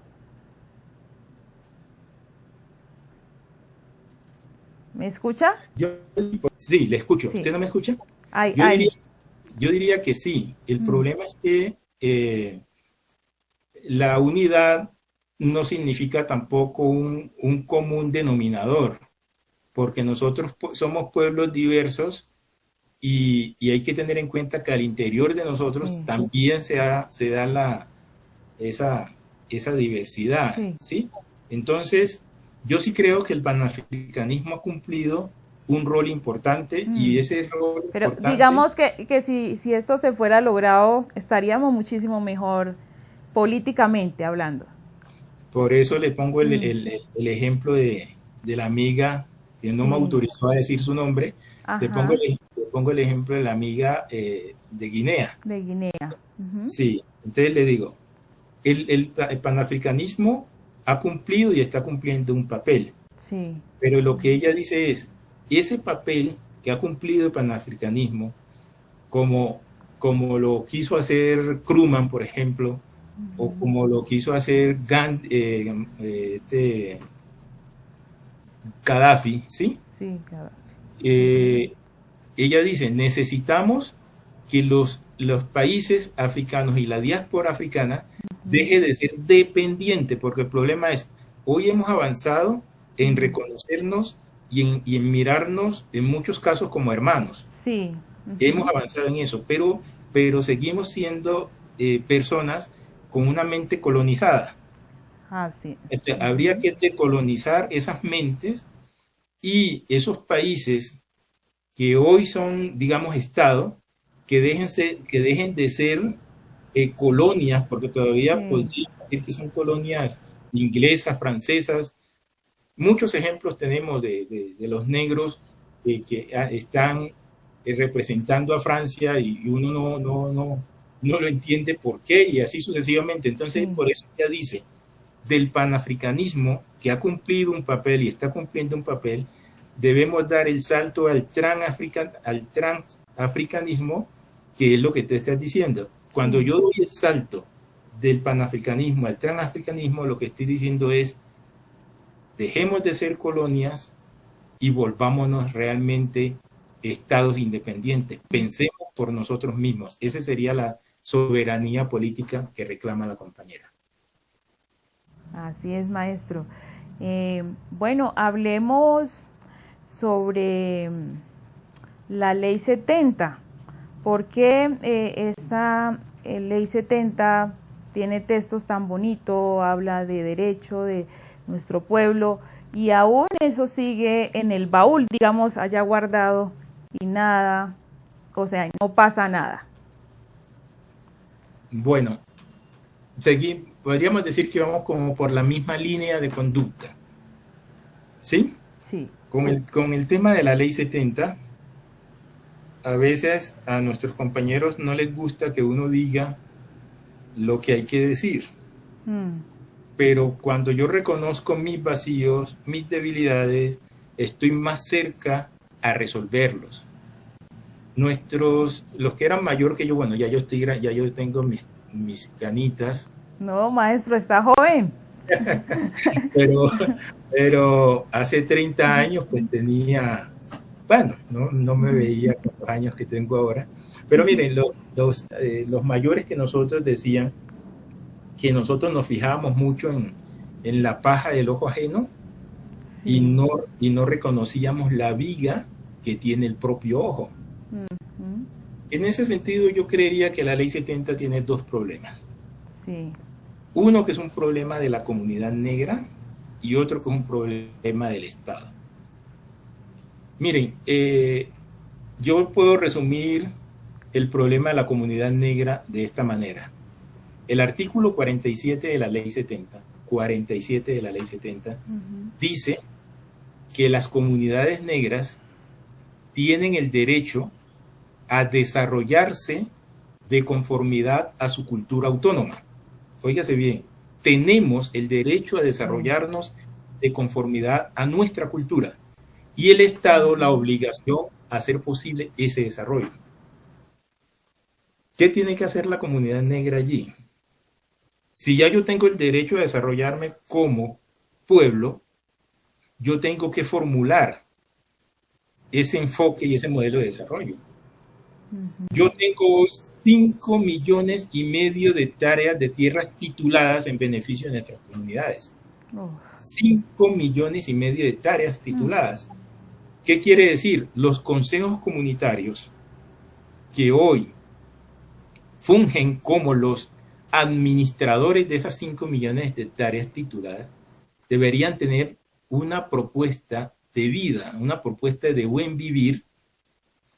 ¿Me escucha? Sí, le escucho. Sí. ¿Usted no me escucha? Yo diría que sí. El problema es que la unidad no significa tampoco un común denominador, porque nosotros somos pueblos diversos y hay que tener en cuenta que al interior de nosotros también se da esa diversidad, ¿sí? Entonces, yo sí creo que el panafricanismo ha cumplido un rol importante y ese rol Pero importante, digamos que si esto se fuera logrado, estaríamos muchísimo mejor políticamente hablando. por eso le pongo Mm, el ejemplo de la amiga que no me sí, autorizó a decir su nombre, ajá, le pongo el ejemplo de la amiga de Guinea. de Guinea. Ujú, Sí, entonces le digo, el panafricanismo ha cumplido y está cumpliendo un papel, sí, pero lo que ella dice es, ese papel que ha cumplido el panafricanismo, como, como lo quiso hacer Krumman, por ejemplo, o como lo quiso hacer Gaddafi, ¿sí? sí, claro. Ujú, Eh, ella dice, necesitamos que los países africanos y la diáspora africana ujú, deje de ser dependiente, porque el problema es, hoy hemos avanzado en ujú, reconocernos y en mirarnos en muchos casos como hermanos. sí, Hemos ujú, avanzado en eso, pero seguimos siendo personas con una mente colonizada. así. Habría Ujú, que decolonizar esas mentes y esos países que hoy son, digamos, Estado, que dejen de ser colonias, porque todavía sí, podría decir que son colonias inglesas, francesas. Muchos ejemplos tenemos de los negros que están representando a Francia y uno no lo entiende por qué y así sucesivamente. Entonces, sí, por eso ya dice, del panafricanismo, que ha cumplido un papel y está cumpliendo un papel, debemos dar el salto al transafricanismo, que es lo que te estás diciendo. Cuando sí. yo doy el salto del panafricanismo al transafricanismo, lo que estoy diciendo es, dejemos de ser colonias y volvámonos realmente estados independientes. Pensemos por nosotros mismos. Esa sería la soberanía política que reclama la compañera. Así es, maestro. Bueno, hablemos sobre la ley 70. ¿Por qué esta ley 70 tiene textos tan bonitos, habla de derecho de nuestro pueblo y aún eso sigue en el baúl, digamos, allá guardado y nada, o sea, no pasa nada? Bueno, podríamos decir que vamos como por la misma línea de conducta, ¿sí? Sí. Con el tema de la ley 70, a veces a nuestros compañeros no les gusta que uno diga lo que hay que decir, Mm, pero cuando yo reconozco mis vacíos, mis debilidades, estoy más cerca a resolverlos. Los que eran mayor que yo, bueno, ya yo tengo mis canitas, no, maestro, está joven. pero, pero hace 30 años pues tenía, bueno, no me veía con los años que tengo ahora, pero miren, los mayores que nosotros decían que nosotros nos fijábamos mucho en la paja del ojo ajeno y Sí. y no reconocíamos la viga que tiene el propio ojo. Ujú, En ese sentido, yo creería que la ley 70 tiene dos problemas. sí. Uno que es un problema de la comunidad negra y otro que es un problema del Estado. Miren, yo puedo resumir el problema de la comunidad negra de esta manera. El artículo 47 de la ley 70, 47 de la ley 70, Ujú, dice que las comunidades negras tienen el derecho a desarrollarse de conformidad a su cultura autónoma. Óigase bien, tenemos el derecho a sí. desarrollarnos de conformidad a nuestra cultura y el Estado la Ujú, obligación a hacer posible ese desarrollo. ¿Qué tiene que hacer la comunidad negra allí? Si ya yo tengo el derecho a desarrollarme como pueblo, yo tengo que formular ese enfoque y ese modelo de desarrollo. Yo tengo hoy 5 millones y medio de hectáreas de tierras tituladas en beneficio de nuestras comunidades. uf, 5 millones y medio de hectáreas mm, tituladas. ¿Qué quiere decir? Los consejos comunitarios que hoy fungen como los administradores de esas 5 millones de hectáreas tituladas deberían tener una propuesta de vida, una propuesta de buen vivir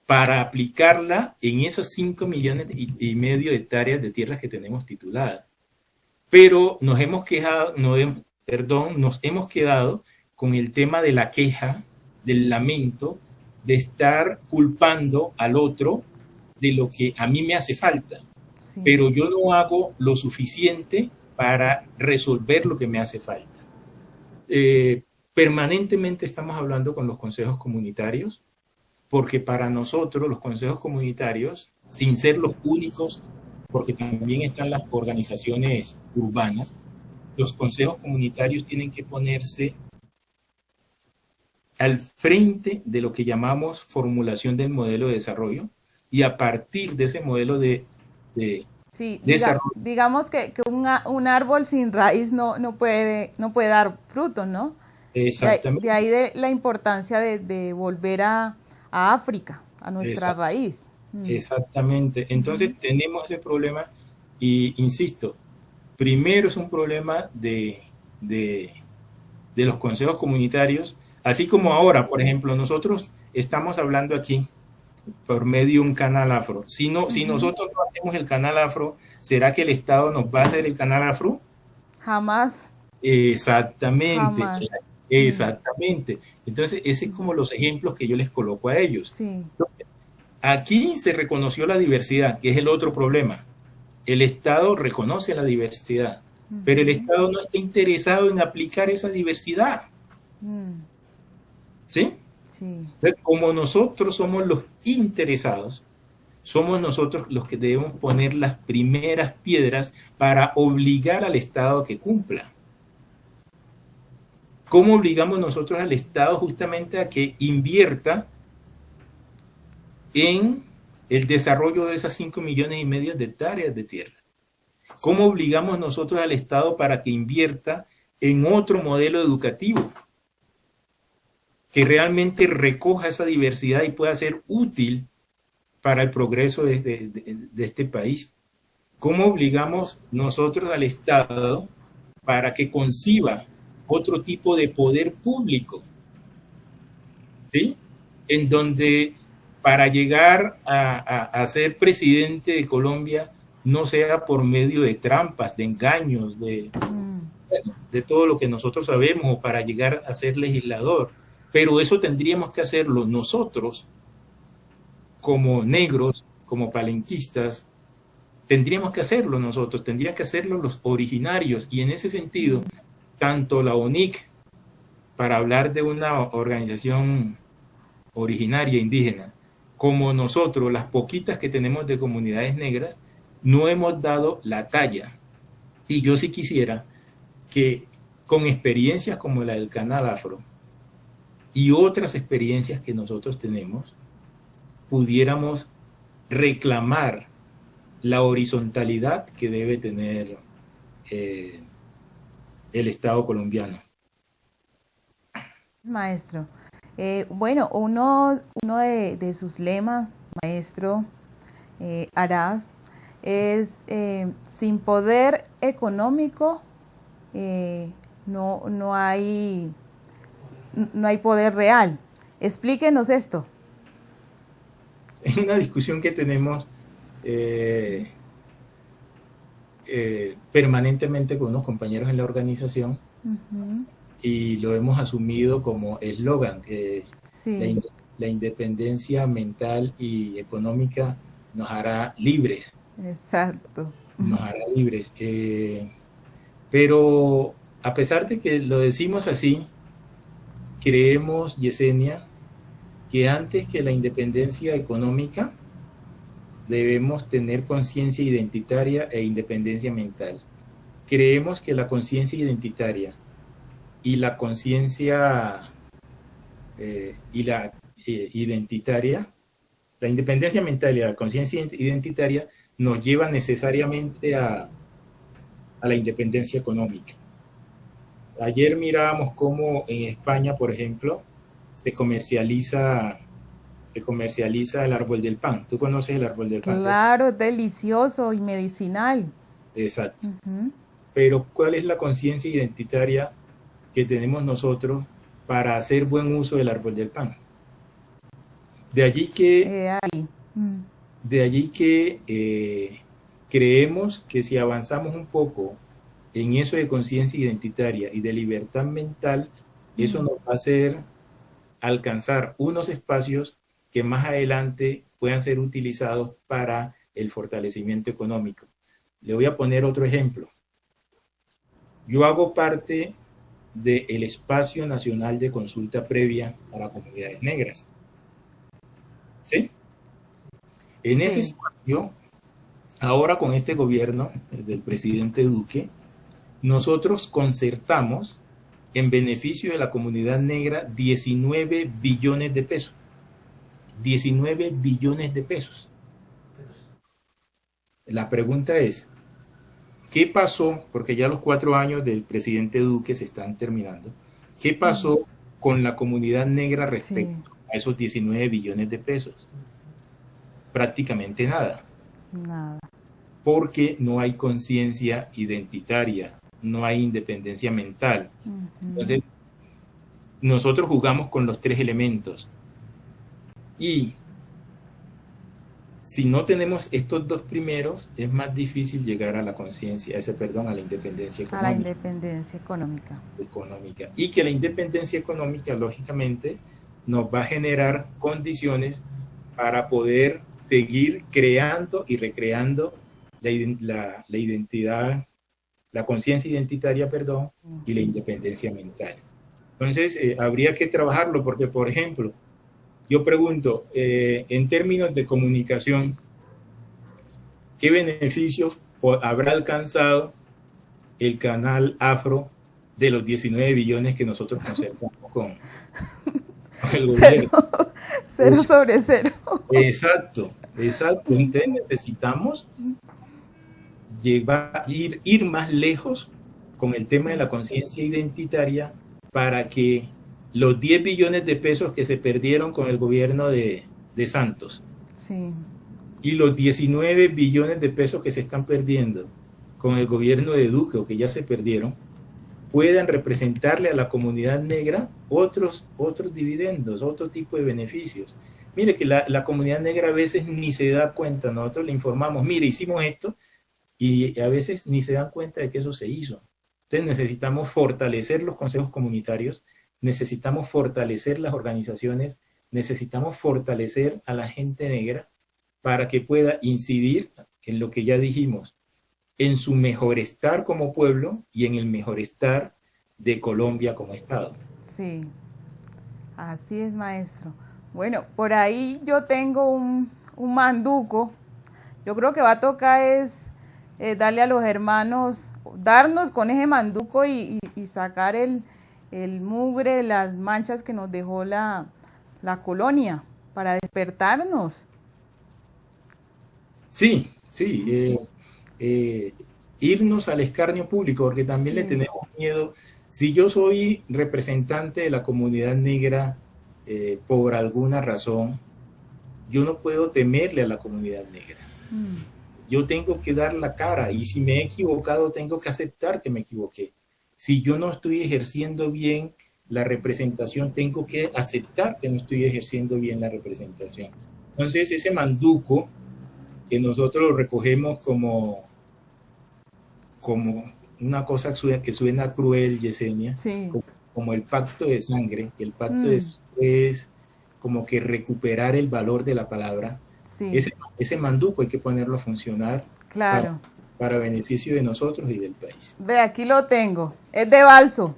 para aplicarla en esos 5 millones y medio de hectáreas de tierras que tenemos tituladas. Pero nos hemos quedado con el tema de la queja, del lamento, de estar culpando al otro de lo que a mí me hace falta. Sí. Pero yo no hago lo suficiente para resolver lo que me hace falta. Permanentemente estamos hablando con los consejos comunitarios, porque para nosotros los consejos comunitarios, sin ser los únicos, porque también están las organizaciones urbanas, los consejos comunitarios tienen que ponerse al frente de lo que llamamos formulación del modelo de desarrollo, y a partir de ese modelo de desarrollo. Digamos que un árbol sin raíz no puede dar frutos, ¿no? Exactamente. De ahí la importancia de volver a África, a nuestra raíz. Exactamente. Entonces tenemos ese problema y, insisto, primero es un problema de los consejos comunitarios, así como ahora, por ejemplo, nosotros estamos hablando aquí por medio de un canal afro. Si nosotros no hacemos el canal afro, ¿será que el Estado nos va a hacer el canal afro? Jamás. Exactamente. Jamás. Exactamente. Entonces, ese es como los ejemplos que yo les coloco a ellos. Sí. Aquí se reconoció la diversidad, que es el otro problema. El Estado reconoce la diversidad, pero el Estado no está interesado en aplicar esa diversidad. ¿Sí? Sí. Como nosotros somos los interesados, somos nosotros los que debemos poner las primeras piedras para obligar al Estado a que cumpla. ¿Cómo obligamos nosotros al Estado justamente a que invierta en el desarrollo de esas 5 millones y medio de hectáreas de tierra? ¿Cómo obligamos nosotros al Estado para que invierta en otro modelo educativo que realmente recoja esa diversidad y pueda ser útil para el progreso de este país? ¿Cómo obligamos nosotros al Estado para que conciba otro tipo de poder público? ¿Sí? En donde para llegar a ser presidente de Colombia no sea por medio de trampas, de engaños, de todo lo que nosotros sabemos, o para llegar a ser legislador. Pero eso tendríamos que hacerlo nosotros, como negros, como palenquistas, tendríamos que hacerlo nosotros, tendrían que hacerlo los originarios, y en ese sentido, tanto la ONIC, para hablar de una organización originaria indígena, como nosotros, las poquitas que tenemos de comunidades negras, no hemos dado la talla. Y yo sí quisiera que con experiencias como la del Canal Afro y otras experiencias que nosotros tenemos, pudiéramos reclamar la horizontalidad que debe tener el Estado colombiano. Maestro, bueno, uno de sus lemas, maestro Arad, es sin poder económico no hay poder real. Explíquenos esto. Es una discusión que tenemos permanentemente con unos compañeros en la organización, y lo hemos asumido como eslogan, que sí, la independencia mental y económica nos hará libres. Exacto. Nos hará libres. Pero a pesar de que lo decimos así, creemos, Yesenia, que antes que la independencia económica debemos tener conciencia identitaria e independencia mental. Creemos que la conciencia identitaria y la conciencia identitaria, la independencia mental y la conciencia identitaria nos lleva necesariamente a la independencia económica. Ayer mirábamos cómo en España, por ejemplo, se comercializa el árbol del pan. ¿Tú conoces el árbol del pan? Claro, es delicioso y medicinal. Exacto. Pero ¿cuál es la conciencia identitaria que tenemos nosotros para hacer buen uso del árbol del pan. De allí que, creemos que si avanzamos un poco en eso de conciencia identitaria y de libertad mental, eso nos va a hacer alcanzar unos espacios que más adelante puedan ser utilizados para el fortalecimiento económico. Le voy a poner otro ejemplo. Yo hago parte del Espacio Nacional de Consulta Previa para Comunidades Negras. ¿Sí? En ese espacio, ahora con este gobierno del presidente Duque, nosotros concertamos en beneficio de la comunidad negra 19 billones de pesos. 19 billones de pesos. La pregunta es, ¿qué pasó? Porque ya los 4 años del presidente Duque se están terminando. ¿Qué pasó con la comunidad negra respecto a esos 19 billones de pesos? Prácticamente nada. Nada. Porque no hay conciencia identitaria, no hay independencia mental. Entonces, nosotros jugamos con los 3 elementos. Y si no tenemos estos 2 primeros, es más difícil llegar a la conciencia, a la independencia económica. A la independencia económica. Y que la independencia económica, lógicamente, nos va a generar condiciones para poder seguir creando y recreando la identidad, la conciencia identitaria, y la independencia mental. Entonces, habría que trabajarlo porque, por ejemplo, yo pregunto, en términos de comunicación, ¿qué beneficios habrá alcanzado el canal Afro de los 19 billones que nosotros conservamos con el gobierno? Cero sobre cero. Exacto. Entonces necesitamos ir más lejos con el tema de la conciencia identitaria para que los 10 billones de pesos que se perdieron con el gobierno de Santos y los 19 billones de pesos que se están perdiendo con el gobierno de Duque o que ya se perdieron, puedan representarle a la comunidad negra otros dividendos, otro tipo de beneficios. Mire que la comunidad negra a veces ni se da cuenta, nosotros le informamos, mire, hicimos esto, y a veces ni se dan cuenta de que eso se hizo. Entonces necesitamos fortalecer los consejos comunitarios, necesitamos fortalecer las organizaciones, necesitamos fortalecer a la gente negra para que pueda incidir en lo que ya dijimos, en su mejor estar como pueblo y en el mejor estar de Colombia como Estado. Sí, así es, maestro. Bueno, por ahí yo tengo un manduco. Yo creo que va a tocar darle a los hermanos, darnos con ese manduco y sacar el mugre, las manchas que nos dejó la colonia para despertarnos. Sí, irnos al escarnio público, porque también le tenemos miedo. Si yo soy representante de la comunidad negra por alguna razón, yo no puedo temerle a la comunidad negra. Yo tengo que dar la cara y si me he equivocado tengo que aceptar que me equivoqué. Si yo no estoy ejerciendo bien la representación, tengo que aceptar que no estoy ejerciendo bien la representación. Entonces ese manduco que nosotros lo recogemos como una cosa que suena cruel, Yesenia, como el pacto de sangre. El pacto de sangre es como que recuperar el valor de la palabra. Ese manduco hay que ponerlo a funcionar para beneficio de nosotros y del país. Ve, aquí lo tengo. Es de balso.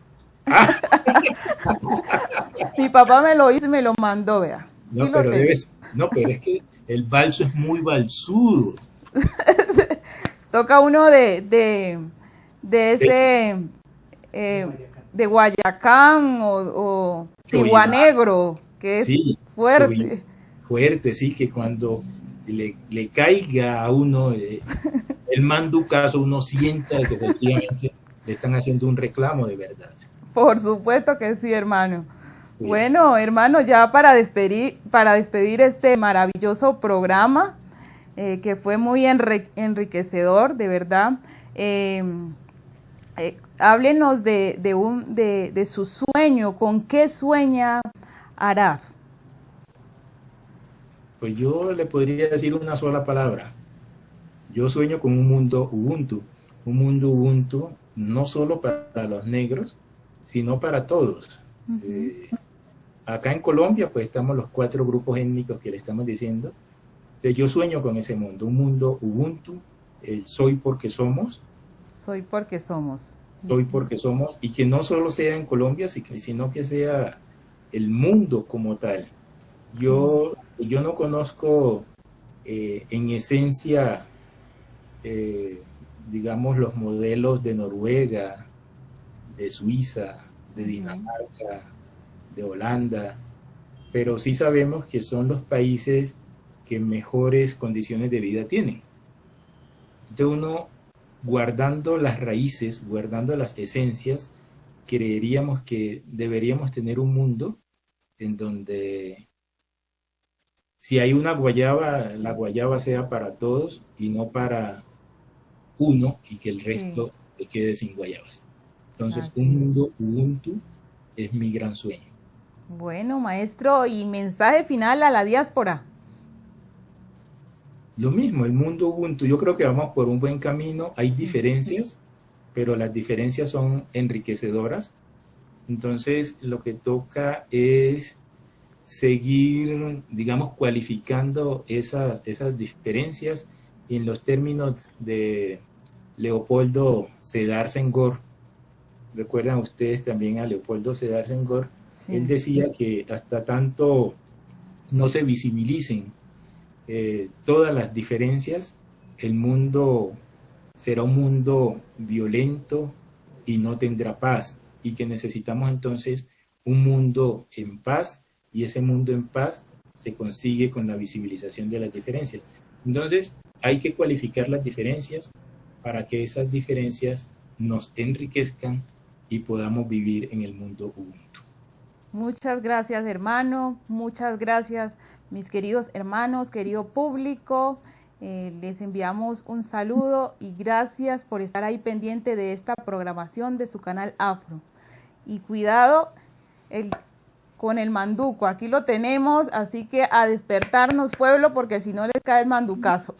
Mi papá me lo hizo y me lo mandó, vea. No, pero es que el balso es muy balsudo. Toca uno de ese de Guayacán o Tiguanegro, que es fuerte. Fuerte, sí, que cuando le caiga a uno el manducazo, uno sienta que efectivamente le están haciendo un reclamo de verdad. Por supuesto que sí, hermano. Sí. Bueno, hermano, ya para despedir este maravilloso programa, que fue muy enriquecedor, de verdad. Háblenos de su sueño. ¿Con qué sueña Araf? Pues yo le podría decir una sola palabra. Yo sueño con un mundo Ubuntu no solo para los negros, sino para todos. Acá en Colombia, pues estamos los 4 grupos étnicos que le estamos diciendo. Yo sueño con ese mundo, un mundo Ubuntu, el soy porque somos. Soy porque somos. Soy porque somos, y que no solo sea en Colombia, sino que sea el mundo como tal. Yo no conozco en esencia, digamos, los modelos de Noruega, de Suiza, de Dinamarca, de Holanda, pero sí sabemos que son los países que mejores condiciones de vida tienen. Entonces uno, guardando las raíces, guardando las esencias, creeríamos que deberíamos tener un mundo en donde si hay una guayaba, la guayaba sea para todos y no para uno y que el resto se quede sin guayabas. Entonces, un mundo Ubuntu es mi gran sueño. Bueno, maestro, y mensaje final a la diáspora. Lo mismo, el mundo Ubuntu, yo creo que vamos por un buen camino, hay diferencias, pero las diferencias son enriquecedoras. Entonces, lo que toca es seguir, digamos, cualificando esas diferencias en los términos de Leopoldo Sédar Senghor. Recuerdan ustedes también a Leopoldo Sédar Senghor. Él decía que hasta tanto no se visibilicen todas las diferencias, el mundo será un mundo violento y no tendrá paz, y que necesitamos entonces un mundo en paz, y ese mundo en paz se consigue con la visibilización de las diferencias. Entonces hay que cualificar las diferencias para que esas diferencias nos enriquezcan y podamos vivir en el mundo Ubuntu. Muchas gracias, hermano. Muchas gracias, mis queridos hermanos, querido público. Les enviamos un saludo y gracias por estar ahí pendiente de esta programación de su canal Afro. Y cuidado con el manduco, aquí lo tenemos, así que a despertarnos, pueblo, porque si no les cae el manducazo.